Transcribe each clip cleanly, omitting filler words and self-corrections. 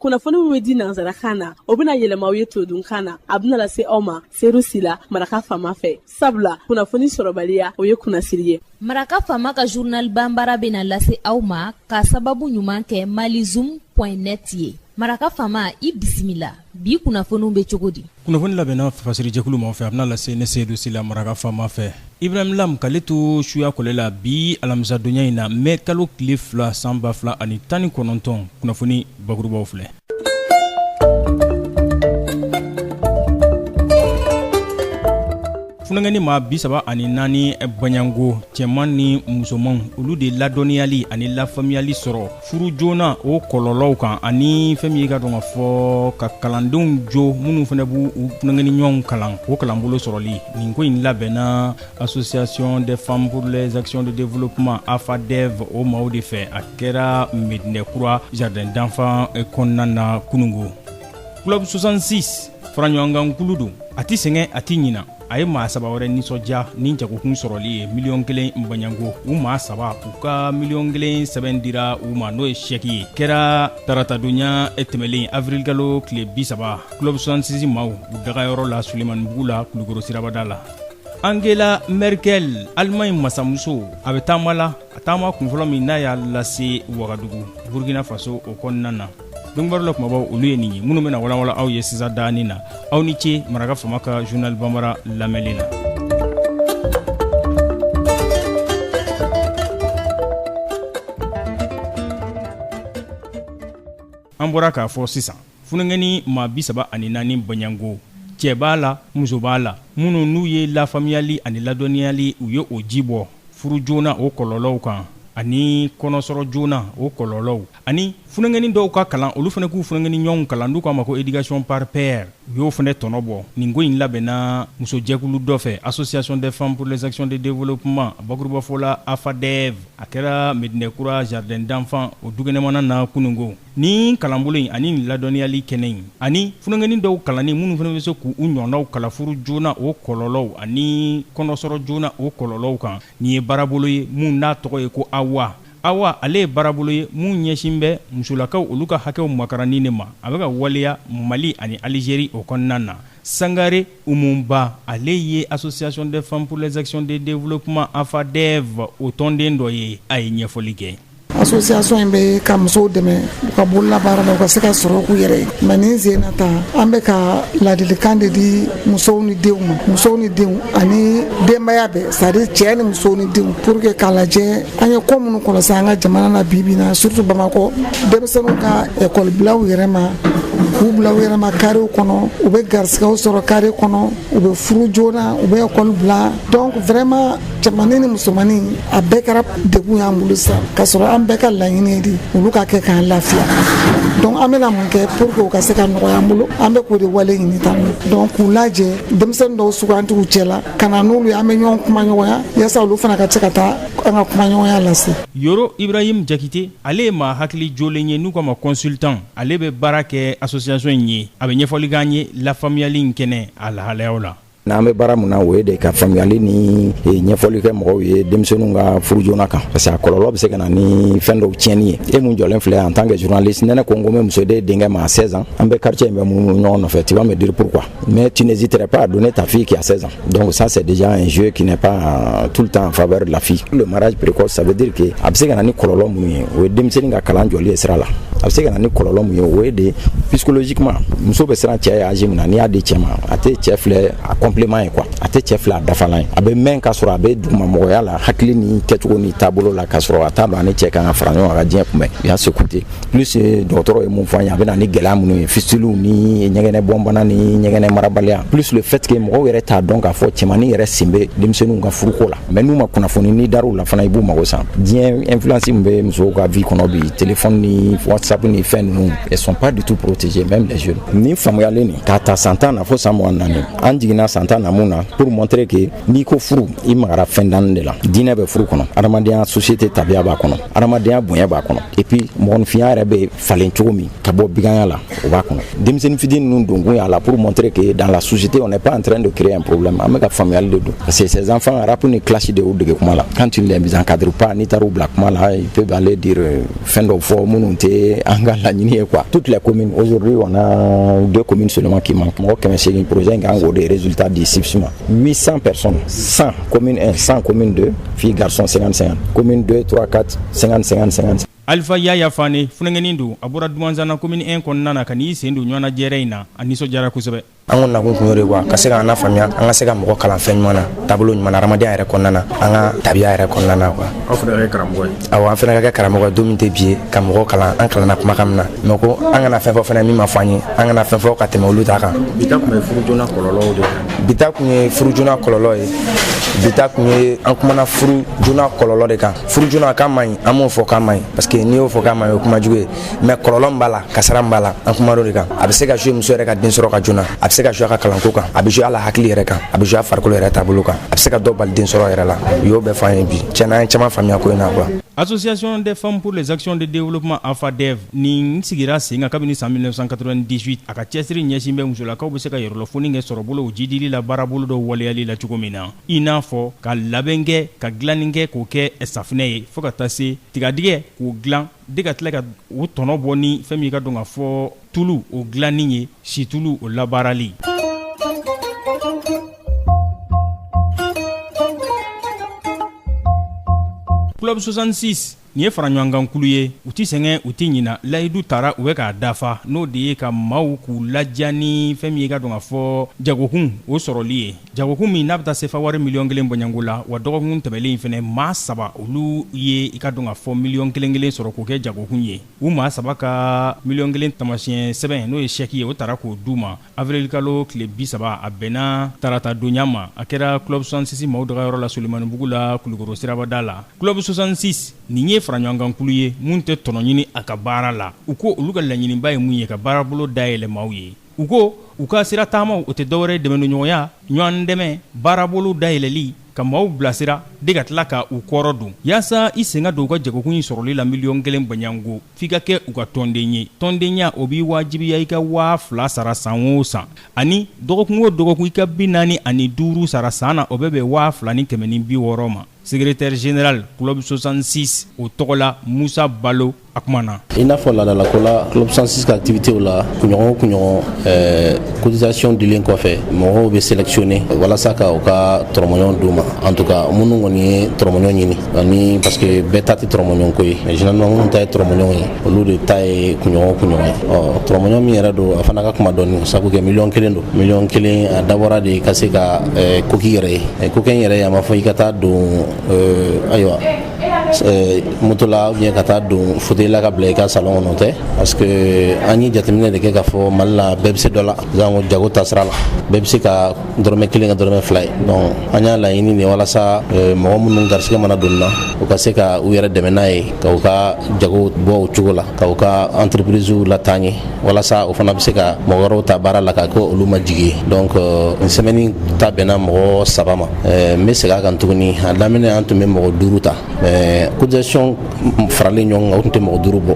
kunnafoni min bɛ di nanzarakan na o bɛna yɛlɛma aw ye todunkan na a bɛna lase aw ma seeru sila maraka faama fɛ sabula kunnafoni sɔrɔbaliya o ye kunnasiri ye. Maraka faama ka journal banbara bɛna lase aw ma ka sababu ɲuman kɛ malizoom.net ye. Maraka faama i bisimila bi kunnafoniw bɛ cogo di? Kunnafoni labɛnna fasiri jɛkulu ma fɛ a bɛna lase ne Seydou Sila maraka faama fɛ. Ibrahim Lam k'ale to suya kɔlɛ la bi alamisa donya in na mai kalo tile 2 san 2019 kunnafoni bakurubaw filɛ. Funangani maa 34 banyango cɛman ni musoman olu de ladɔnniyali ani lafamuyali sɔrɔ furu joona o kɔlɔlɔw kan ani fɛn min ka dɔn ka fɔ ka kalandenw jo minnu fana b'u funangani ɲɔgɔn kalan o kalanbolo sɔrɔli nin ko in labɛnna Association des femmes pour les actions de développement AFADEV o maaw de fɛ a kɛra Medinɛ Kura jardin d'enfants kɔnɔna na kunungo. Club 66 faraɲɔgɔnkan kulu don a ti sɛgɛn a ti ɲina a ye maa saba wɛrɛ nisɔndiya ni jagokun sɔrɔli ye $1,000,000 Banyango u maa saba u ka $1,000,000 sɛbɛn dira u ma n'o ye chèque ye kɛra taratadonya tɛmɛlen avril kalo tile 30 Club 66 maaw u dagayɔrɔ la Sulemanibugu la Kulukoro sirabada la. Angela Merkel Allemagne masamuso a bɛ taama la a taama kunfɔlɔ min n'a y'a lase Wagadugu Burkina Faso o kɔnɔna na. Dɔnkibaru la kumabaw olu ye nin ye minnu bɛna walawala aw ye sisan daani na aw ni ce maraka faama ka journal banbara lamɛnli la. An bɔra k'a fɔ sisan funangɛni maa 34 Banyango cɛ b'a la muso b'a la minnu n'u ye lafamuyali ani ladɔnniyali u ye o ji bɔ furu joona o kɔlɔlɔw kan ani kɔnɔsɔrɔ joona o kɔlɔlɔw ani funangɛni dɔw ka kalan olu fana k'u funangɛni ɲɔgɔn kalan n'u k'a ma ko éducation par pair u y'o fana tɔnɔ bɔ nin ko in labɛnna musojɛkulu dɔ fɛ Association des femmes pour les actions de développement bakuruba fɔ la AFADEV a kɛra Medinɛ Kura jardin d'enfants o dukɛnɛmana na kunungo ni kalanbolo in ani ladɔnniyali kɛnɛ in ani funangɛni dɔw kalanni minnu fana bɛ se k'u ɲɔgɔnnaw kala furu joona o kɔlɔlɔw ani kɔnɔsɔrɔ joona o kɔlɔlɔw kan nin ye baarabolo ye mun n'a tɔgɔ ye ko Awa ale ye baarabolo ye mun ɲɛsin bɛ musolakaw olu ka hakɛw makarani ne ma a bɛ ka waleya Mali ani Algérie o kɔnɔna na. Sangare Umumba ale ye Association des femmes pour les actions de développement AFADEV o tɔnden dɔ ye a ye ɲɛfɔli kɛ. Association in bɛ ka musow dɛmɛ u ka bolola baara la u ka se ka sɔrɔ k'u yɛrɛ ye mais nin sen na ta an bɛ ka ladilikan de di musow ni denw ma musow ni denw ani denbaya bɛɛ c'est à dire cɛ ni musow ni denw pour que k'a lajɛ an ye ko minnu kɔlɔsi an ka jamana na bi na surtout Bamakɔ denmisɛnninw ka école bila u yɛrɛ ma k'u bila u yɛrɛ ma carré kɔnɔ u bɛ garisigɛw sɔrɔ carré kɔnɔ u bɛ furu joona u bɛ école bila donc vraiment cɛmannin ni musomannin a bɛɛ kɛra degun y'an bolo sisan ka sɔrɔ an bɛɛ ka laɲini di olu ka kɛ k'an lafiya donc an bɛna mun kɛ pour que u ka se ka nɔgɔya an bolo an bɛ k'o de wale ɲini tan donc k'u lajɛ denmisɛnnin dɔw suganti u cɛ la ka na n'olu ye an bɛ ɲɔgɔn kuma ɲɔgɔnya yaasa olu fana ka se ka taa an ka kuma ɲɔgɔnya lase. Yoro Ibrahim Jakite ale ye maa hakili jolen ye n'u k'a ma consultant ale bɛ baara kɛ association in ye a bɛ ɲɛfɔli k'an ye lafamuyali in kɛnɛ a lahalayaw la. n'an bɛ baara mun na o ye de ka faamuyali ni ɲɛfɔli kɛ mɔgɔw ye denmisɛnninw ka furu joona kan parce que a kɔlɔlɔ bɛ se ka na ni fɛn dɔw tiɲɛni ye e mun jɔlen filɛ en tant que journaliste ne ko n ko n bɛ muso den denkɛ ma à 16 ans an bɛ quartier in bɛ mun ɲɔgɔn nɔfɛ tu vas me dire pourquoi mais tu n'hésiterais pas à donner ta fille qui a 16 ans donc ça c'est déjà un jeu qui n'est pas tout le temps en faveur de la fille. Le mariage précoce ça veut dire que a bɛ se ka na ni kɔlɔlɔ mun ye o ye denmisɛnnin ka kalan jɔli ye sira la a bɛ se ka na ni kɔlɔlɔ mun ye o ye de psychologiquement muso bɛ siran cɛ ye âge min na n'i y'a di cɛ ma a tɛ cɛ filɛ a complément ye quoi a tɛ cɛ filɛ a dafalan ye a bɛ mɛn ka sɔrɔ a bɛ dugumamɔgɔya la hakili ni kɛcogo ni taabolo la ka sɔrɔ a t'a dɔn a ni cɛ kan ka fara ɲɔgɔn kan ka diɲɛ kunbɛn u y'a s'écouter plus dɔgɔtɔrɔ ye mun fɔ an ye a bɛ na ni gɛlɛya minnu ye fistules ni ɲɛgɛnɛ bɔnbana ni ɲɛgɛnɛ marabaliya plus le fait que mɔgɔw yɛrɛ t'a dɔn k'a fɔ cɛmannin yɛrɛ sen bɛ denmisɛnninw ka furuko la mais n'u ma kunnafoni ni dar'u la fana i b'u mago san diɲɛ influence min bɛ musow ka vie kɔnɔ bi téléphone ni whatsapp ni fɛn ninnu elles sont pas du tout protégées même les jeunes ni faamuyalen nin k'a ta san 10 na fo san 24 an jiginna san ɲuman na mun na pour montrer que n'i ko furu i magara fɛn dani de la diinɛ bɛ furu kɔnɔ adamadenya société tabiya b'a kɔnɔ adamadenya bonya b'a kɔnɔ et puis mɔgɔninfinya yɛrɛ bɛ falen cogo min ka bɔ biganya la o b'a kɔnɔ denmisɛnnin fitinin ninnu donkun y'a la pour montrer que dans la société on n'est pas en train de créer un problème an bɛ ka faamuyali de don parce que ces enfants rap ni classe de y'u dege kuma la quand tu ne les encadres pas n'i taara u bila kuma la ils peuvent aller dire fɛn dɔw fɔ minnu tɛ an ka laɲini ye quoi toutes les communes aujourd'hui on a 2 communes seulement qui manquent mɔgɔ 800 projet in kan k'o de résultat di SIPSUMA 800 personnes 100 commune 1 100 commune 2 filles garçons 50-50 commune 2 3 4 50-50 Alpha Yaya Fane funengeni do abura dumanzana commune 1 kɔnɔna na ka n'i sen don ɲɔgɔnna jɛrɛ in na a nisɔndiyara kosɛbɛ. An ko nakun kun y'o de wa ka se ka an faamuya an ka se ka mɔgɔ kalan fɛn ɲuman na taabolo ɲuman na adamadenya yɛrɛ kɔnɔna na an ka tabiya yɛrɛ kɔnɔna na quoi. Aw fana ka kɛ karamɔgɔ ye. Awɔ an fana ka kɛ karamɔgɔ ye don min tɛ bi ye ka mɔgɔ kalan an kalanna kumakan min na mais ko an kana fɛn fɔ fana min ma fɔ an ye an kana fɛn fɔ ka tɛmɛ olu ta kan. Bita kun ye furu joona kɔlɔlɔw de kan. Bita kun ye furu joona kɔlɔlɔ ye. Bita kun ye an kumana furu joona kɔlɔlɔ de kan. Furu joona k'a man ɲi an m'o fɔ k'a man ɲi parce que n'i y'o fɔ k'a man ɲi o kuma jugu ye mais kɔlɔlɔ min b'a la kasara min b'a la an kumana o de kan. A bɛ se ka jouer muso yɛrɛ ka den sɔrɔ ka joona a bɛ se ka jouer a ka kalanko kan a bɛ jouer a la hakili yɛrɛ kan a bɛ jouer a farikolo yɛrɛ taabolo kan a bɛ se ka dɔ bali den sɔrɔ yɛrɛ la u y'o bɛɛ fɔ an ye bi tiɲɛna an ye caman faamuya ko in na quoi. Association des femmes pour les actions de développement AFADEV ni sigira sen kan kabini san 1998 a ka cɛsiri ɲɛsin bɛ musolakaw bɛ se ka yɛrɛlafoni kɛ sɔrɔ bolo o jidili la baarabolo dɔ waleyali la cogo min na i n'a fɔ ka labɛn kɛ ka dilanni kɛ k'o kɛ safinɛ ye fo ka taa se tigadigɛ k'o dilan de ka tila ka o tɔnɔ bɔ ni fɛn min ka dɔn ka fɔ tulu o dilanni ye situlu o labaarali. Club 66 ni ye fara ɲɔgɔnkan kulu ye u ti sɛgɛn u ti ɲina layidu taara u bɛ k'a dafa n'o de ye ka maaw k'u ladiya ni fɛn min ye ka dɔn ka fɔ jagokun o sɔrɔli ye jagokun min n'a bɛ taa se fa wari $1,000,000 bɔɲango la wa dɔgɔkun tɛmɛlen in fɛnɛ maa 3 olu ye i ka dɔn ka fɔ $1,000,000 sɔrɔ k'o kɛ jagokun ye u maa 3 ka $1,000,000 tamasiyɛn sɛbɛn n'o ye chèque ye o taara k'o d'u ma avril kalo tile 30 a bɛnna tarata donya ma a kɛra Club 66 maaw dagayɔrɔ la Solimanibugu la Kulukoro sirabada la Club 66 nin ye fara ɲɔgɔnkan kulu ye mun tɛ tɔnɔ ɲini a ka baara la u ko olu ka laɲiniba ye mun ye ka baarabolo dayɛlɛ maaw ye u ko u ka sira taamaw o tɛ dɔwɛrɛ dɛmɛ don ɲɔgɔnya ɲɔgɔn dɛmɛ baarabolo dayɛlɛli ka maaw bilasira de ka tila ka u kɔrɔ don yaasa i sen ka don u ka jagokun in sɔrɔli la $1,000,000 bɔɲango f'i ka kɛ u ka tɔnden ye tɔndenya o b'i wajibiya i ka $2,000 sara san o san ani dɔgɔkun o dɔgɔkun i ka 45 sara san na o bɛ bɛn $2,260 ma secrétaire général Club 66 o tɔgɔ la Musa Balo a kuma na. I n'a fɔ laadalako la Club 66 ka activité la kunɲɔgɔn o kunɲɔgɔn cotisation dilen kɔfɛ mɔgɔw bɛ sélectionner walasa ka u ka tɔrɔmɔɲɔgɔn d'u ma en tout cas minnu kɔni ye tɔrɔmɔɲɔgɔn ɲini ani parce que bɛɛ ta tɛ tɔrɔmɔɲɔgɔn ko ye mais généralement minnu ta ye tɔrɔmɔɲɔgɔn ye olu de ta ye kunɲɔgɔn o kunɲɔgɔn ye tɔrɔmɔɲɔgɔn min yɛrɛ don a fana ka kuma dɔɔni sabu kɛ $1,000,000 don $1,000,000 a dabɔra de ka se ka koki yɛrɛ ye koki yɛrɛ a ma fɔ i ka taa don ayiwa moto la ou bien ka taa don fauteuil la ka bila i ka salon kɔnɔ tɛ parce que an ye jateminɛ de kɛ k'a fɔ Mali la bɛɛ bɛ se dɔ la zango jago tasira la bɛɛ bɛ se ka dɔrɔmɛ 1 ka dɔrɔmɛ 2 ye donc an y'a laɲini de walasa mɔgɔ minnu garisigɛ mana don na u ka se ka u yɛrɛ dɛmɛ n'a ye ka u ka jago bɔ o cogo la ka u ka entreprise lataa ɲɛ walasa o fana bɛ se ka mɔgɔ wɛrɛw ta baara la ka kɛ olu ma jigi ye donc nin semaine ta bɛnna mɔgɔ 3 ma n bɛ segin a kan tuguni a daminɛ an tun bɛ mɔgɔ 5 ta cotisation faralen ɲɔgɔn kan o tun tɛ mɔgɔ 5 bɔ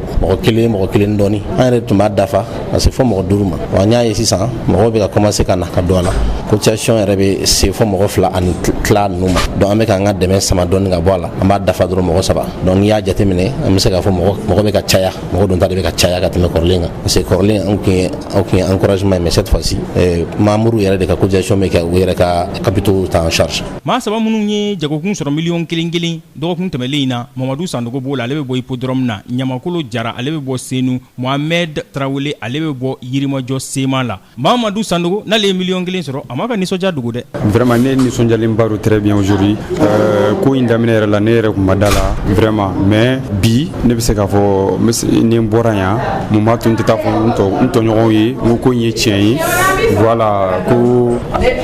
mɔgɔ kelen dɔɔni an yɛrɛ tun b'a dafa ka se fɔ mɔgɔ 5 ma wa n y'a ye sisan mɔgɔw bɛ ka commencer ka na ka don a la cotisation yɛrɛ bɛ se fɔ mɔgɔ 2 ani tila ninnu ma donc an bɛ k'an ka dɛmɛ sama dɔɔni ka bɔ a la an b'a dafa dɔrɔn mɔgɔ 3 donc n'i y'a jateminɛ an bɛ se k'a fɔ mɔgɔ bɛ ka caya mɔgɔ don ta de bɛ ka caya ka tɛmɛ kɔrɔlen kan parce que kɔrɔlen an kun ye encouragement mais cette fois-ci membre yɛrɛ de ka cotisation bɛ kɛ u yɛrɛ ka capitaux ta en charge maa 3 minnu ye jagokun sɔrɔ $1,000,000 dɔgɔkun tɛmɛlen in na Mamadu Sandogo b'o la ale bɛ bɔ hippodrome na Ɲamakolo Jara ale bɛ bɔ Senu Mohamed Traoré ale bɛ bɔ Yirimajɔ Sema la Mamadu Sandogo n'ale ye $1,000,000 sɔrɔ a ma ka nisɔndiya dogo dɛ vraiment ne nisɔndiyalen ba don très bien aujourd'hui ko in daminɛ yɛrɛ la ne yɛrɛ kun ma da la vraiment mais bi ne bɛ se k'a fɔ ni n bɔra yan mun b'a to n tɛ taa fɔ n tɔɲɔgɔnw ye n ko in ye tiɲɛ ye voilà ko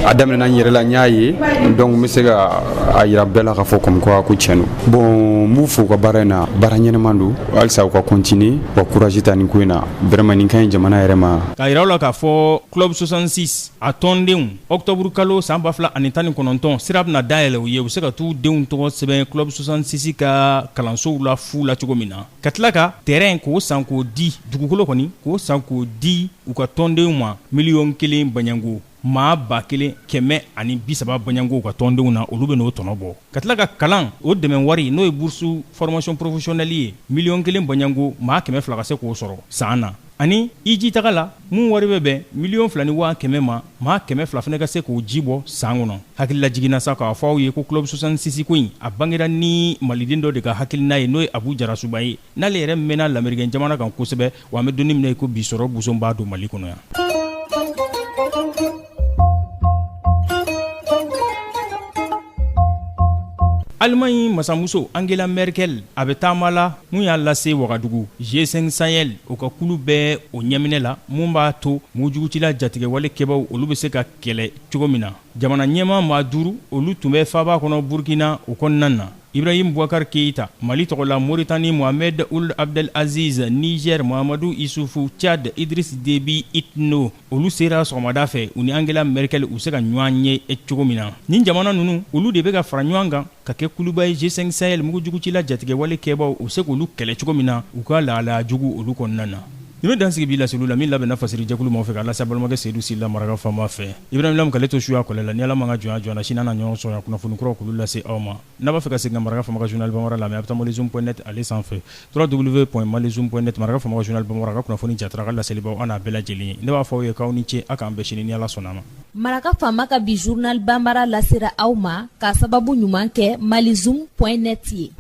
a daminɛna n yɛrɛ la n y'a ye donc n bɛ se ka a yira bɛɛ la k'a fɔ comme quoi ko tiɲɛ don bon bon m'u fo ka baara in na baara ɲɛnɛman don halisa u ka continuer wa courage ta nin ko in na vraiment nin ka ɲi jamana yɛrɛ ma k'a yiraw la k'a fɔ club 66 a tɔndenw octobre kalo san 2019 sira bɛna dayɛlɛ u ye u bɛ se ka t'u denw tɔgɔ sɛbɛn club 66 ka kalansow la fu la cogo min na ka tila ka terrain k'o san k'o di dugukolo kɔni k'o san k'o di u ka tɔndenw ma $1,000,000 baɲango maa 130 baɲango ka tɔndenw na olu bɛ n'o tɔnɔ bɔ ka tila ka kalan o dɛmɛ wari n'o ye bourse formation professionnelle ye $1,000,000 baɲango maa 200 ka se k'o sɔrɔ san na ani iji taga la mun wari bɛ bɛn $2,100,000 ma maa 200 fana ka se k'o ji bɔ san kɔnɔ hakilila jiginna sa k'a fɔ aw ye ko club 66 ko in a bangera ni maliden dɔ de ka hakilina ye n'o ye Abu Jarasuba ye n'ale yɛrɛ mɛnna lamɛrikɛn jamana kan kosɛbɛ wa an bɛ donni minɛ ko bi sɔrɔ buson b'a don Mali kɔnɔ yan. Allemagne masamuso Angela Merkel a bɛ taama la mun y'a lase Wagadugu G5 Sahel o ka kulu bɛɛ o ɲɛminɛ la mun b'a to mujugutila jatigɛwale kɛbaw olu bɛ se ka kɛlɛ cogo min na jamana ɲɛmaa maa 5 olu tun bɛ faaba kɔnɔ Burkina o kɔnɔna na Ibrahim Boubacar Keïta Mali tɔgɔla Mauritanie Mohamed Ould Abdel Aziz Niger Mahamadou Issoufou Tchad Idriss Déby Itno olu sera sɔgɔmada fɛ u ni Angela Merkel u se ka ɲɔgɔn ye cogo min na nin jamana ninnu olu de bɛ ka fara ɲɔgɔn kan ka kɛ kuluba ye G5 Sahel mugujugutila jatigɛwale kɛbaw u se k'olu kɛlɛ cogo min na u ka lahalaya jugu olu kɔnɔna na ni bɛ dansigi b'i laselu la min labɛnna fasiri jɛkulu ma fɛ ka lase balimakɛ Seydou Sila maraka fama fɛ Ibrahim Lam k'ale to suya kɔlɛ la ni ala man ka jɔnya jɔna sini an na ɲɔgɔn sɔrɔ kunnafoni kuraw k'olu lase aw ma n'a b'a fɛ ka segin maraka fama ka journal bamara lamɛn a bɛ taa malizoom.net ale sanfɛ www.malizoom.net maraka fama ka journal bamara ka kunnafoni jatara ka laselibaw an n'a bɛɛ lajɛlen ye ne b'a fɔ aw ye k'aw ni ce a k'an bɛɛ sini ni ala sɔnna ma maraka fama ka bi journal bambara lasera aw ma k'a sababu ɲuman kɛ malizoom.net ye